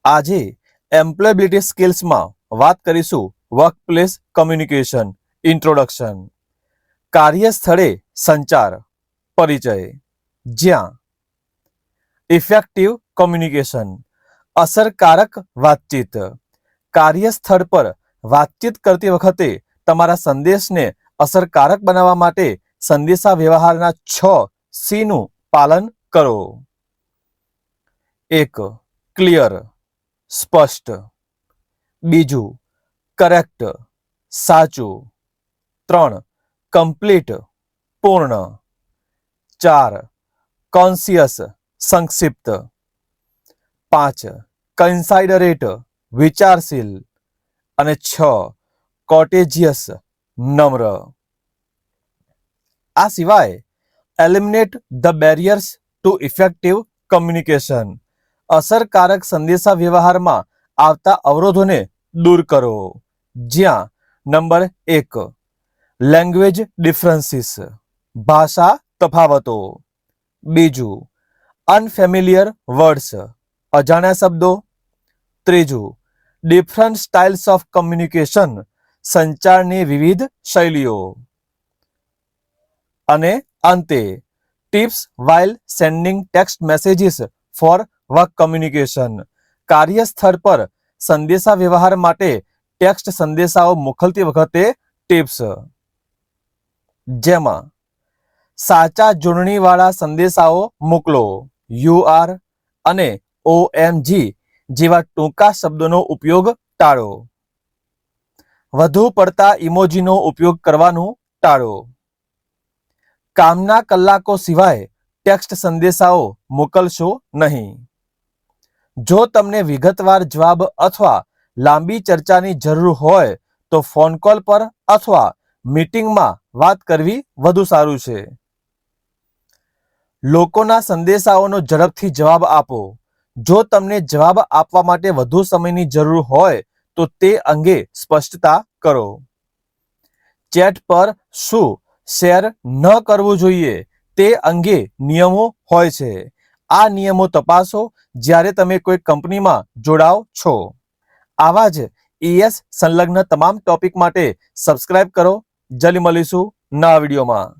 આજે એમ્પ્લોયેબિલિટી સ્કિલ્સમાં વાત કરીશું વર્કપ્લેસ કમ્યુનિકેશન ઇન્ટ્રોડક્શન, કાર્યસ્થળે સંચાર પરિચય, જ્યાં ઇફેક્ટિવ કમ્યુનિકેશન અસરકારક વાતચીત, કાર્યસ્થળ પર વાતચીત કરતી વખતે તમારા સંદેશને અસરકારક બનાવવા માટે સંદેશા વ્યવહારના 6C નું પાલન કરો. 1. ક્લિયર સ્પષ્ટ, 2. કરેક્ટ સાચું, 3. કમ્પ્લીટ પૂર્ણ, 4. કોન્સિયસ સંક્ષિપ્ત, 5. કન્સાઇડરેટ વિચારશીલ અને 6. કોટેજિયસ નમ્ર. આ સિવાય eliminate the barriers to effective communication અસરકારક સંદેશા વ્યવહારમાં આવતા અવરોધોને દૂર કરો, જ્યાં નંબર 1 લેંગ્વેજ ડિફરન્સીસ ભાષા તફાવતો, 2 અનફેમિલિયર વર્ડ્સ અજાણ્યા શબ્દો, 3 ડિફરન્ટ સ્ટાઇલ્સ ઓફ કમ્યુનિકેશન સંચારની વિવિધ શૈલીઓ, અને અંતે tips while sending text messages for work communication કાર્યસ્થળ પર સંદેશા વ્યવહાર માટે ટેક્સ્ટ સંદેશાઓ મોકલતી વખતે ટિપ્સ, જેમાં સાચા જોડણીવાળા સંદેશાઓ મોકલો, UR અને OMG જેવા ટૂંકા શબ્દોનો ઉપયોગ ટાળો, વધુ પડતા ઇમોજીનો ઉપયોગ કરવાનું ટાળો, કામના કલાકો સિવાય ટેક્સ્ટ સંદેશાઓ મોકલશો નહીં. જો તમને વિગતવાર જવાબ અથવા લાંબી ચર્ચાની જરૂર હોય તો ફોન કોલ પર અથવા મીટિંગમાં વાત કરવી વધુ સારું છે. લોકોના સંદેશાઓનો ઝડપથી જવાબ આપો. જો તમને જવાબ આપવા માટે વધુ સમયની જરૂર હોય તો તે અંગે સ્પષ્ટતા કરો. ચેટ પર શું શેર ન કરવું જોઈએ તે અંગે નિયમો હોય છે. આ નિયમો તપાસો જ્યારે તમે કોઈ કંપનીમાં જોડાઓ છો. આવા જ ES સંલગ્ન તમામ ટોપિક માટે સબસ્ક્રાઇબ કરો. જલ્દી મળીશું નવા વિડીયોમાં.